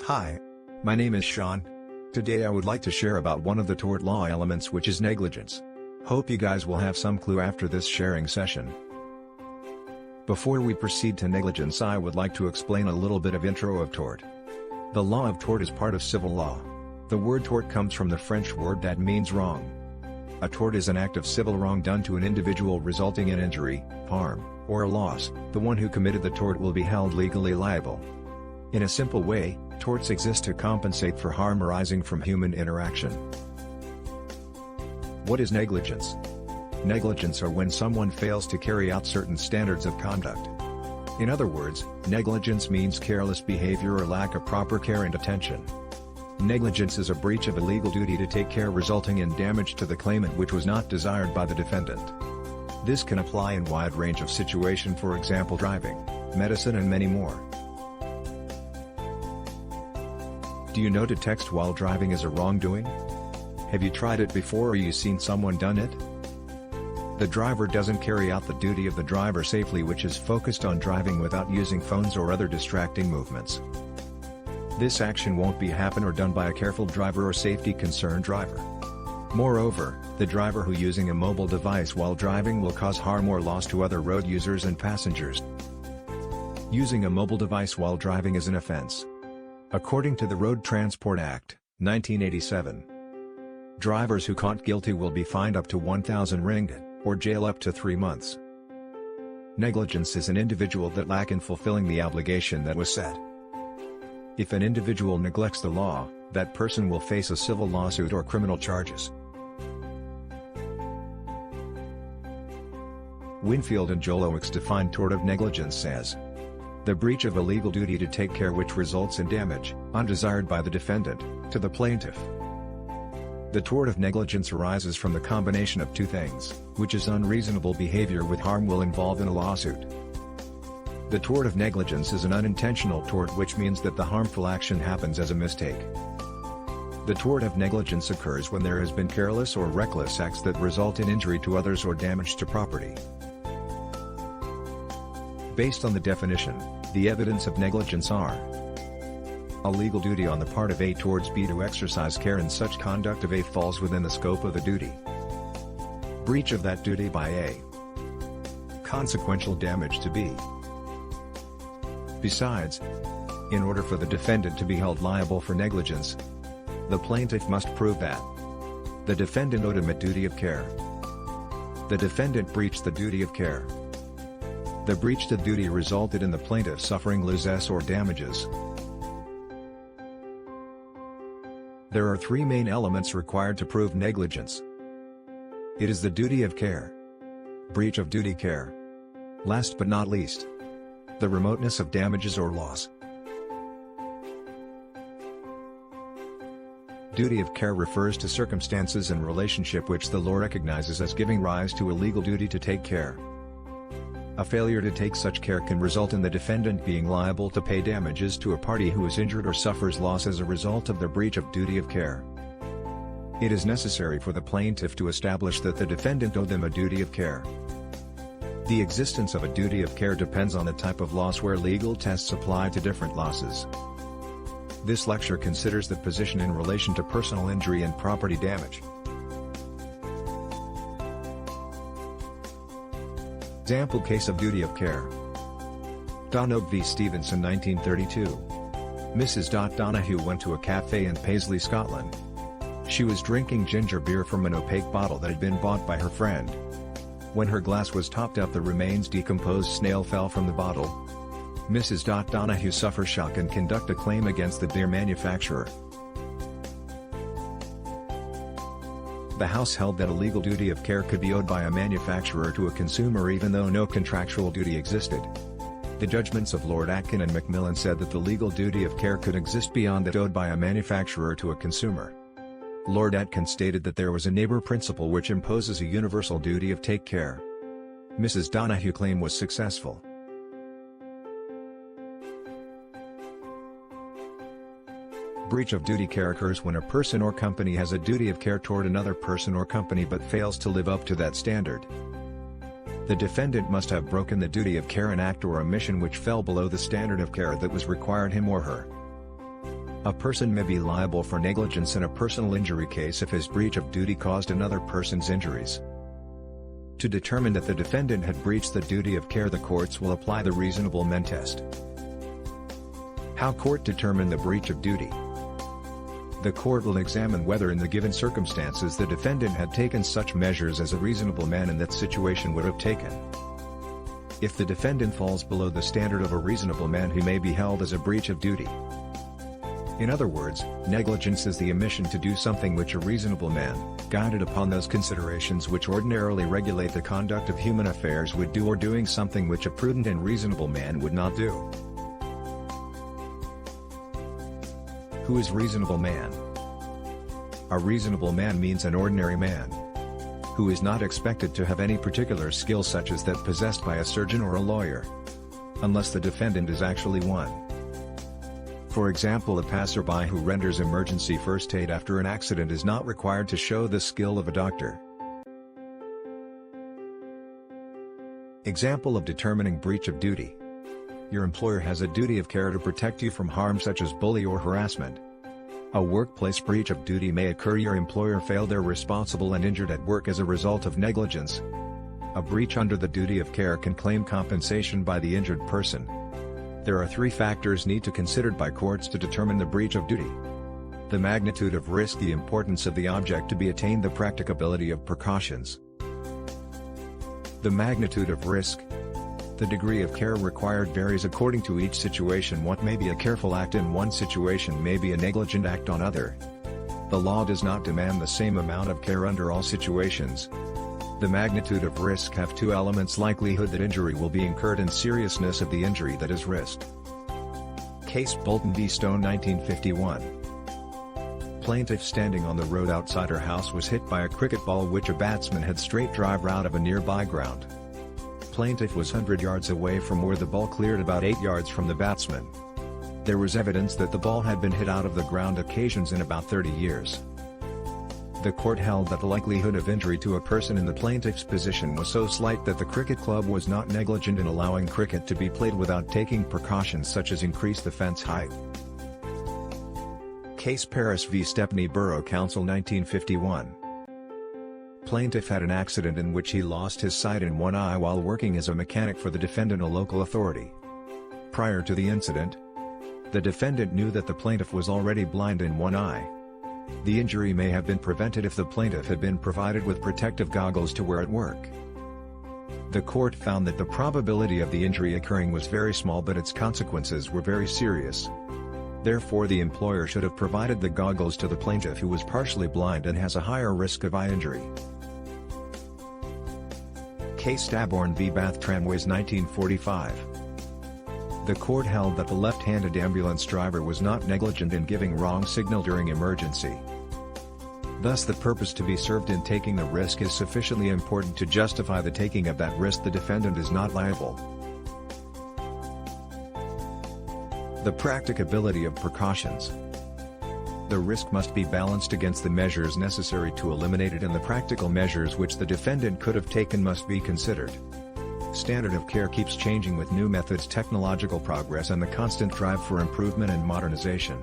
Hi. My name is Shawn. Today I would like to share about one of the tort law elements, which is negligence. Hope you guys will have some clue after this sharing session. Before we proceed to negligence, I would like to explain a little bit of intro of tort. The law of tort is part of civil law. The word tort comes from the French word that means wrong. A tort is an act of civil wrong done to an individual resulting in injury, harm, or a loss. The one who committed the tort will be held legally liable. In a simple way, torts exist to compensate for harm arising from human interaction. What is negligence? Negligence are when someone fails to carry out certain standards of conduct. In other words, negligence means careless behavior or lack of proper care and attention. Negligence is a breach of a legal duty to take care resulting in damage to the claimant which was not desired by the defendant. This can apply in wide range of situation, for example driving, medicine and many more. Do you know to text while driving is a wrongdoing? Have you tried it before or you seen someone done it? The driver doesn't carry out the duty of the driver safely, which is focused on driving without using phones or other distracting movements. This action won't be happen or done by a careful driver or safety concerned driver. Moreover, the driver who using a mobile device while driving will cause harm or loss to other road users and passengers. Using a mobile device while driving is an offense. According to the Road Transport Act, 1987. Drivers who caught guilty will be fined up to 1,000 ringgit, or jail up to 3 months. Negligence is an individual that lack in fulfilling the obligation that was set. If an individual neglects the law, that person will face a civil lawsuit or criminal charges. Winfield and Jolowicz define tort of negligence as the breach of a legal duty to take care which results in damage, undesired by the defendant, to the plaintiff. The tort of negligence arises from the combination of two things, which is unreasonable behavior with harm will involve in a lawsuit. The tort of negligence is an unintentional tort, which means that the harmful action happens as a mistake. The tort of negligence occurs when there has been careless or reckless acts that result in injury to others or damage to property. Based on the definition, the evidence of negligence are a legal duty on the part of A towards B to exercise care in such conduct of A falls within the scope of the duty. Breach of that duty by A. Consequential damage to B. Besides, in order for the defendant to be held liable for negligence, the plaintiff must prove that the defendant owed him a duty of care. The defendant breached the duty of care. The breach of duty resulted in the plaintiff suffering losses or damages. There are three main elements required to prove negligence. It is the duty of care, breach of duty care. Last but not least, the remoteness of damages or loss. Duty of care refers to circumstances and relationship which the law recognizes as giving rise to a legal duty to take care. A failure to take such care can result in the defendant being liable to pay damages to a party who is injured or suffers loss as a result of the breach of duty of care. It is necessary for the plaintiff to establish that the defendant owed them a duty of care. The existence of a duty of care depends on the type of loss, where legal tests apply to different losses. This lecture considers the position in relation to personal injury and property damage. Example case of duty of care. Donogh v. Stevenson, 1932. Mrs. Donahue went to a cafe in Paisley, Scotland. She was drinking ginger beer from an opaque bottle that had been bought by her friend. When her glass was topped up, the remains decomposed snail fell from the bottle. Mrs. Donahue suffered shock and conduct a claim against the beer manufacturer. The House held that a legal duty of care could be owed by a manufacturer to a consumer even though no contractual duty existed. The judgments of Lord Atkin and Macmillan said that the legal duty of care could exist beyond that owed by a manufacturer to a consumer. Lord Atkin stated that there was a neighbor principle which imposes a universal duty of take care. Mrs. Donahue's claim was successful. Breach of duty care occurs when a person or company has a duty of care toward another person or company but fails to live up to that standard. The defendant must have broken the duty of care, an act or omission which fell below the standard of care that was required him or her. A person may be liable for negligence in a personal injury case if his breach of duty caused another person's injuries. To determine that the defendant had breached the duty of care, the courts will apply the reasonable men test. How court determine the breach of duty? The court will examine whether in the given circumstances the defendant had taken such measures as a reasonable man in that situation would have taken. If the defendant falls below the standard of a reasonable man, he may be held as a breach of duty. In other words, negligence is the omission to do something which a reasonable man, guided upon those considerations which ordinarily regulate the conduct of human affairs, would do, or doing something which a prudent and reasonable man would not do. Who is reasonable man? A reasonable man means an ordinary man, who is not expected to have any particular skill such as that possessed by a surgeon or a lawyer, unless the defendant is actually one. For example, a passerby who renders emergency first aid after an accident is not required to show the skill of a doctor. Example of determining breach of duty. Your employer has a duty of care to protect you from harm such as bully or harassment. A workplace breach of duty may occur. Your employer failed their responsible and injured at work as a result of negligence. A breach under the duty of care can claim compensation by the injured person. There are 3 factors need to be considered by courts to determine the breach of duty: the magnitude of risk, the importance of the object to be attained, the practicability of precautions. The magnitude of risk. The degree of care required varies according to each situation. What may be a careful act in one situation may be a negligent act on other. The law does not demand the same amount of care under all situations. The magnitude of risk have 2 elements: likelihood that injury will be incurred and seriousness of the injury that is risked. Case Bolton v. Stone, 1951. Plaintiff standing on the road outside her house was hit by a cricket ball which a batsman had straight drive out of a nearby ground. Plaintiff was 100 yards away from where the ball cleared, about 8 yards from the batsman. There was evidence that the ball had been hit out of the ground occasions in about 30 years. The court held that the likelihood of injury to a person in the plaintiff's position was so slight that the cricket club was not negligent in allowing cricket to be played without taking precautions such as increase the fence height. Case Paris v. Stepney Borough Council, 1951. Plaintiff had an accident in which he lost his sight in one eye while working as a mechanic for the defendant, a local authority. Prior to the incident, the defendant knew that the plaintiff was already blind in one eye. The injury may have been prevented if the plaintiff had been provided with protective goggles to wear at work. The court found that the probability of the injury occurring was very small, but its consequences were very serious. Therefore, the employer should have provided the goggles to the plaintiff, who was partially blind and has a higher risk of eye injury. Case Staborn v. Bath Tramways, 1945. The court held that the left-handed ambulance driver was not negligent in giving wrong signal during emergency. Thus, the purpose to be served in taking the risk is sufficiently important to justify the taking of that risk. The defendant is not liable. The practicability of precautions. The risk must be balanced against the measures necessary to eliminate it, and the practical measures which the defendant could have taken must be considered. Standard of care keeps changing with new methods, technological progress, and the constant drive for improvement and modernization.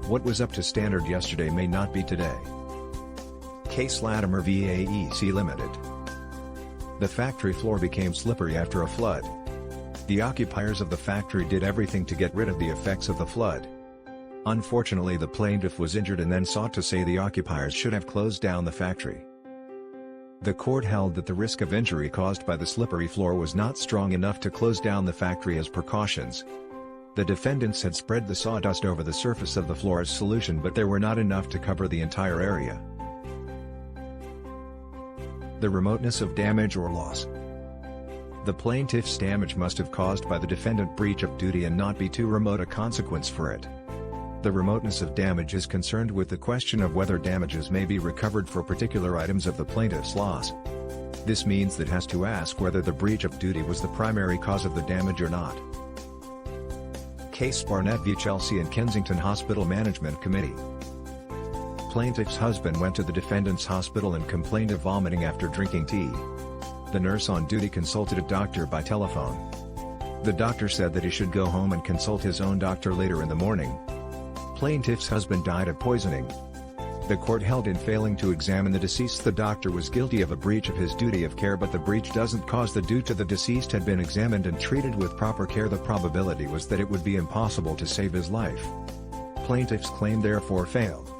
What was up to standard yesterday may not be today. Case Latimer v. AEC Limited. The factory floor became slippery after a flood. The occupiers of the factory did everything to get rid of the effects of the flood. Unfortunately, the plaintiff was injured and then sought to say the occupiers should have closed down the factory. The court held that the risk of injury caused by the slippery floor was not strong enough to close down the factory as precautions. The defendants had spread the sawdust over the surface of the floor as solution, but there were not enough to cover the entire area. The remoteness of damage or loss. The plaintiff's damage must have caused by the defendant breach of duty and not be too remote a consequence for it. The remoteness of damage is concerned with the question of whether damages may be recovered for particular items of the plaintiff's loss. This means that it has to ask whether the breach of duty was the primary cause of the damage or not. Case Barnett v. Chelsea and Kensington Hospital Management Committee. Plaintiff's husband went to the defendant's hospital and complained of vomiting after drinking tea. The nurse on duty consulted a doctor by telephone. The doctor said that he should go home and consult his own doctor later in the morning. Plaintiff's husband died of poisoning. The court held in failing to examine the deceased, the doctor was guilty of a breach of his duty of care, but the breach doesn't cause the due to the deceased had been examined and treated with proper care. The probability was that it would be impossible to save his life. Plaintiff's claim therefore failed.